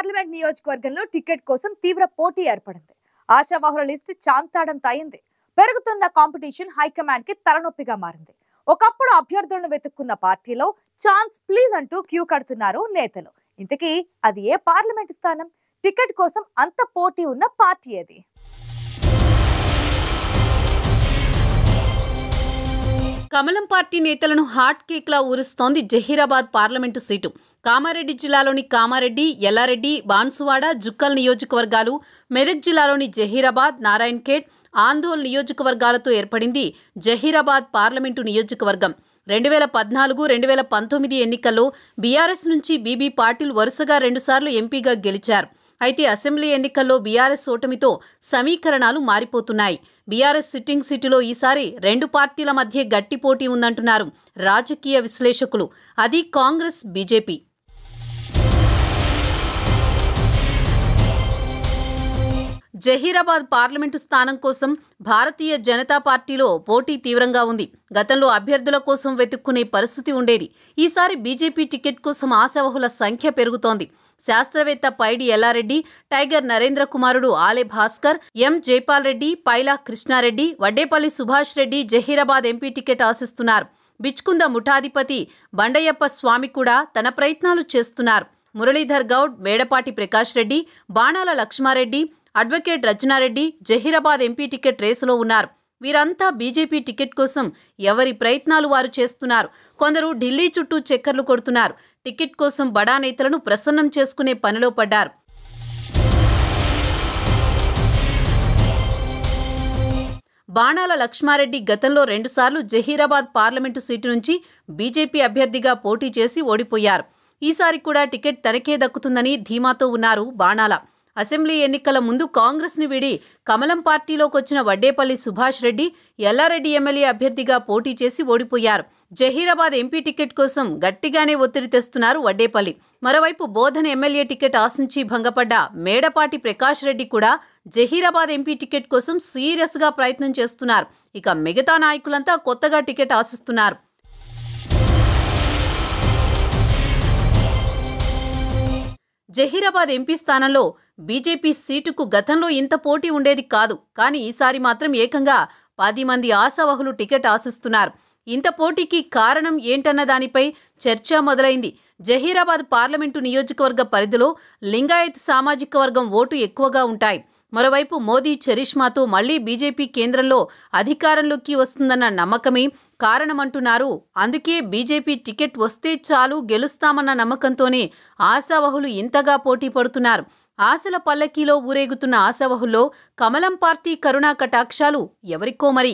Parliament నియోజకవర్గంలో ticket కోసం తీవ్ర పోటీ ఏర్పడింది. ఆశావాహుల లిస్ట్ చాంతాడంత అయింది. పెరుగుతున్న కాంపిటీషన్ హైకమాండ్ కి తలనొప్పిగా మారింది. ఒకప్పుడు అభ్యర్థులను వెతుక్కున్న పార్టీలో ఛాన్స్ ప్లీజ్ అంటూ క్యూ కడుతున్నారు నేతలు. ఇంతకీ అది ఏ పార్లమెంట్ స్థానం? టికెట్ కోసం అంత పోటీ ఉన్న పార్టీ ఏది? కమలం పార్టీ నేతలను హాట్ కేక్లా ఊరుస్తోంది జహీరాబాద్ పార్లమెంటు సీటు. కామారెడ్డి జిల్లాలోని కామారెడ్డి, ఎల్లారెడ్డి, బాన్సువాడ, జుక్కల్ నియోజకవర్గాలు, మెదక్ జిల్లాలోని జహీరాబాద్, నారాయణఖేడ్, ఆందోళ్ నియోజకవర్గాలతో ఏర్పడింది జహీరాబాద్ పార్లమెంటు నియోజకవర్గం. 2014-2019 ఎన్నికల్లో బీఆర్ఎస్ నుంచి బీబీ పాటిల్ వరుసగా 2 సార్లు ఎంపీగా గెలిచారు. అయితే అసెంబ్లీ ఎన్నికల్లో బీఆర్ఎస్ ఓటమితో సమీకరణాలు మారిపోతున్నాయి. బీఆర్ఎస్ సిట్టింగ్ సీటులో ఈసారి 2 పార్టీల మధ్య గట్టి పోటీ ఉందంటున్నారు రాజకీయ విశ్లేషకులు. అది కాంగ్రెస్, బీజేపీ. జహీరాబాద్ పార్లమెంటు స్థానం కోసం భారతీయ జనతా పార్టీలో పోటీ తీవ్రంగా ఉంది. గతంలో అభ్యర్థుల కోసం వెతుక్కునే పరిస్థితి ఉండేది. ఈసారి బీజేపీ టికెట్ కోసం ఆశావహుల సంఖ్య పెరుగుతోంది. శాస్త్రవేత్త పైడి ఎల్లారెడ్డి, టైగర్ నరేంద్ర కుమారుడు ఆలే భాస్కర్, ఎం జైపాల్ రెడ్డి, పైలా కృష్ణారెడ్డి, వడ్డేపల్లి సుభాష్ రెడ్డి జహీరాబాద్ ఎంపీ టికెట్ ఆశిస్తున్నారు. బిచ్కుంద ముఠాధిపతి బండయ్యప్ప స్వామి కూడా తన ప్రయత్నాలు చేస్తున్నారు. Muralidhar Goud, Medapati Prakash Reddy, Banala Laxma Reddy, advocate Rachana Reddy Zaheerabad MP ticket రేసులో ఉన్నారు. వీరంతా బీజేపీ టికెట్ కోసం ఎవరి ప్రయత్నాలు వారు చేస్తున్నారు. కొందరు ఢిల్లీ చుట్టూ చక్కర్లు కొడుతున్నారు. టికెట్ కోసం బడా నేతలను ప్రసన్నం చేసుకునే పనిలో పడ్డారు. బాణాల లక్ష్మారెడ్డి గతంలో 2 సార్లు జహీరాబాద్ పార్లమెంటు సీటు నుంచి బీజేపీ అభ్యర్థిగా పోటీ చేసి ఓడిపోయారు. ఈసారి కూడా టికెట్ తనకే దక్కుతుందని ధీమాతో ఉన్నారు బాణాల. అసెంబ్లీ ఎన్నికల ముందు కాంగ్రెస్ ని వీడి కమలం పార్టీలోకి వచ్చిన వడ్డేపల్లి సుభాష్ రెడ్డి ఎల్లారెడ్డి ఎమ్మెల్యే అభ్యర్థిగా పోటీ చేసి ఓడిపోయారు. జహీరాబాద్ ఎంపీ టికెట్ కోసం గట్టిగానే ఒత్తిడి తెస్తున్నారు వడ్డేపల్లి. మరోవైపు బోధన ఎమ్మెల్యే టికెట్ ఆశించి భంగపడ్డ మేడపాటి ప్రకాష్ రెడ్డి కూడా జహీరాబాద్ ఎంపీ టికెట్ కోసం సీరియస్ గా ప్రయత్నం చేస్తున్నారు. ఇక మిగతా నాయకులంతా కొత్తగా టికెట్ ఆశిస్తున్నారు. జహీరాబాద్ ఎంపీ స్థానంలో బీజేపీ సీటుకు గతంలో ఇంత పోటీ ఉండేది కాదు. కానీ ఈసారి మాత్రం ఏకంగా 10 మంది ఆశావహులు టికెట్ ఆశిస్తున్నారు. ఇంత పోటీకి కారణం ఏంటన్న దానిపై చర్చ మొదలైంది. జహీరాబాద్ పార్లమెంటు నియోజకవర్గ పరిధిలో లింగాయత్ సామాజిక వర్గం ఓటు ఎక్కువగా ఉంటాయి. మరోవైపు మోదీ చరిష్మాతో మళ్లీ బీజేపీ కేంద్రంలో అధికారంలోకి వస్తుందన్న నమ్మకమే కారణమంటున్నారు. అందుకే బీజేపీ టికెట్ వస్తే చాలు గెలుస్తామన్న నమ్మకంతోనే ఆశావహులు ఇంతగా పోటీ పడుతున్నారు. ఆశల పల్లకీలో ఊరేగుతున్న ఆశావహుల్లో కమలం పార్టీ కరుణా కటాక్షాలు ఎవరికో మరి.